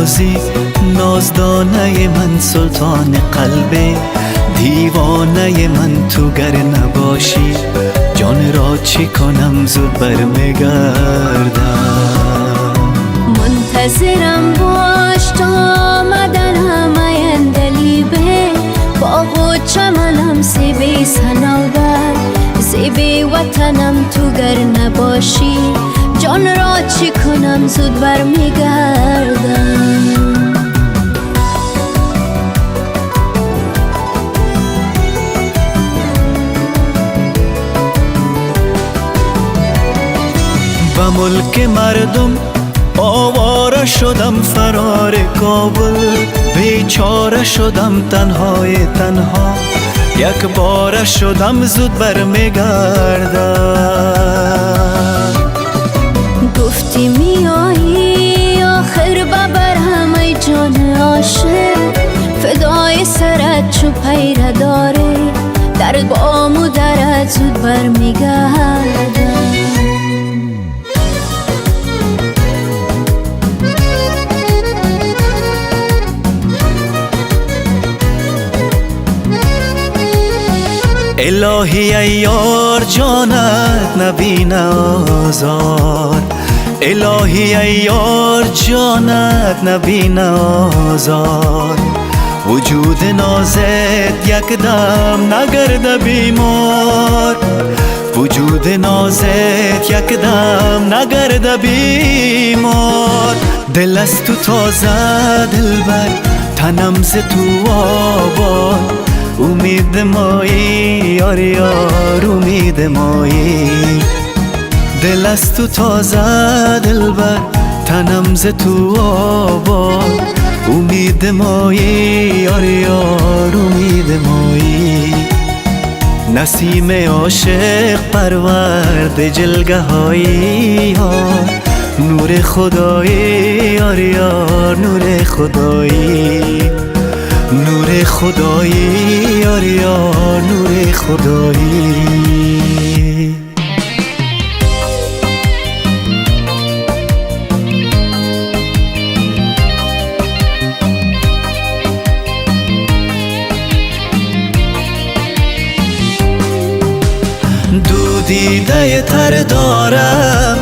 نازی نازدانه من، سلطان قلبه دیوانه من. تو گر نباشی جان را چی کنم، زود برمیگردم. منتظرم باش تا آمدنم آیندلیبه، باغ و چمنم زیبی صنوبر، زیبی وطنم. تو گر نباشی جان را چی کنم، زود برمیگردم. به ملک مردم آواره شدم، فرار کابل بیچاره شدم، تنهای تنها یک باره شدم، زود برمیگردم. گفتی میایی آخر ببرم ای جان عاشق، فدای سرت چو پیره داره، درد بام و درد زود برمیگردم. الهی ای یار جانت نبینه آزار، الهی ای یار جانت نبینه آزار. وجود نازت یک دم نگرده بیمار، وجود نازت یک دم نگرده بیمار. دل از تو تازه دلبر، تنم ز تو آباد، امید مایی یار یار امید مایی. دل از تو تازه دلبر، تنم ز تو آباد، امید مایی یار یار امید مایی. نسیم عاشق پرورد جلگه هایی یار، نور خدایی یار یار نور خدایی، نور خدایی یار یار نور خدایی. دو دیده تر دارم،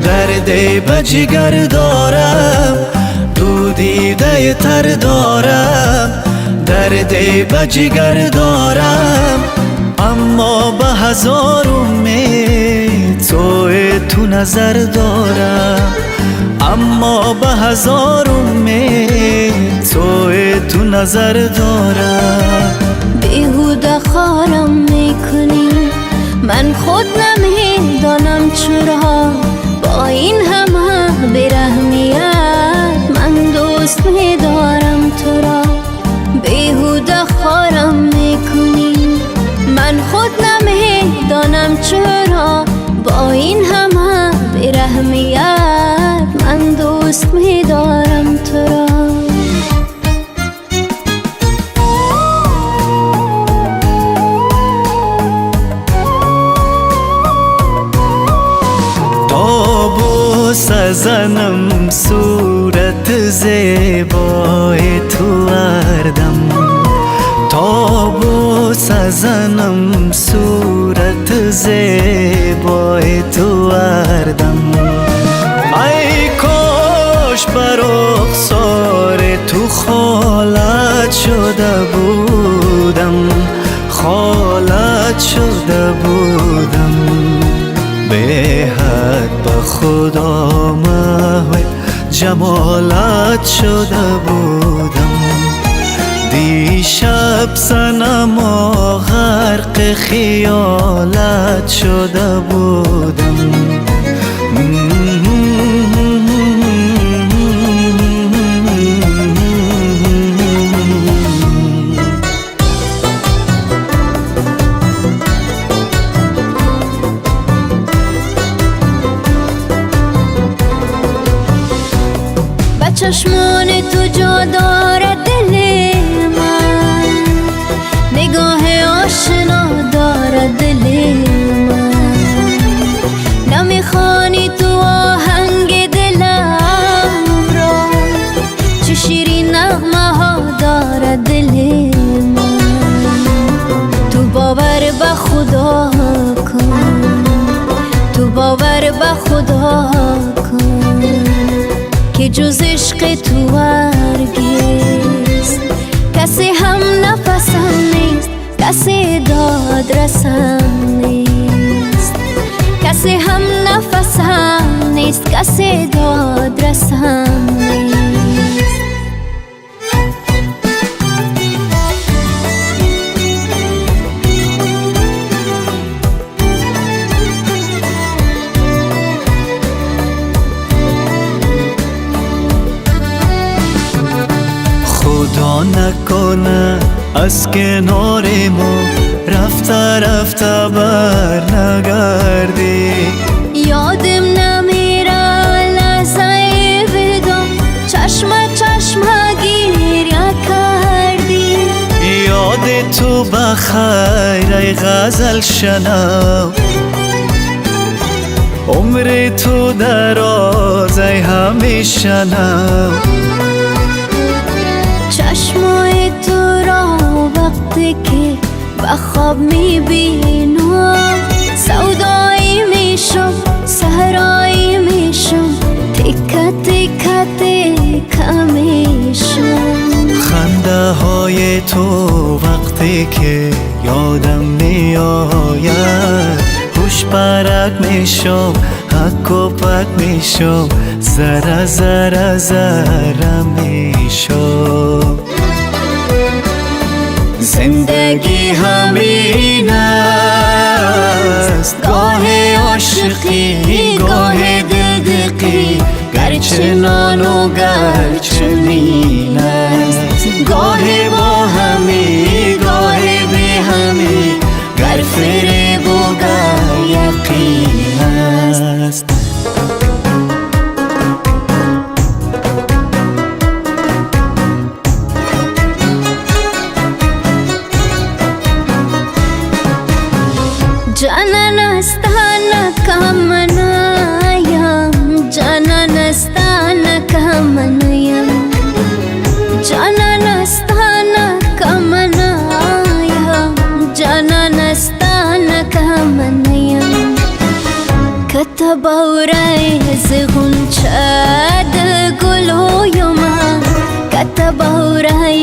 درد به جگر دارم، دو دیده تر دارم، درد به جگر دارم. اما به هزار امید تو نظر دارم، اما به هزار امید تو نظر دارم. بیهوده خارم میکنی، من خود نمیدانم چرا، با این همه بیرحمیت من دوست میدارم تو را. بیهوده خارم میکنی، من خود نمیدانم چرا، با این همه بیرحمیت من دوست میدارم تو را. سزنم صورت زیبای تو اردم، تا بو سزنم صورت زیبای تو اردم. ای کاش بر رخسار تو خالت شده بودم، خالت شده بودم. به حد به خدا محو جمالت شده بودم. دیشب صنما غرق خیالت شده بودم. چشمان تو جا دارد دل من، نگاه آشنا دارد دل من. نمیخوانی تو آهنگ دلم را، جز عشق تو هرگز کسی هم نفسم نیست، کسی داد رسم نیست، کسی هم نفسم نیست، کسی داد رسم نیست. خدا نکنه از کنار ما رفته رفته بر نگردی، یادم نمیره لحظه بدم چشم چشم گریه کردی. یاد تو بخیر ای غزل شنو، عمر تو دراز ای همیشه نو. چشمای تو را وقتی که به خواب میبینم سودایی میشم، صحرایی میشم، تکه تکه تکه میشم. خنده های تو وقتی که یادم میآید خوش پرک میشم، حک و پک میشم، ذره ذره ذره میشم. زندگی همین است، گاه عاشقی گاه دلدقی، گرچه نان و گرچه نین است. گاه با همی گاه بی همی، گر فریب و گر یقین است. جانان استانا کامنایم، جانان استانا کامنایم، جانان استانا کامنایم، جانان استانا کامنایم. کتب اورای زغنچه د گلویم، کتب اورای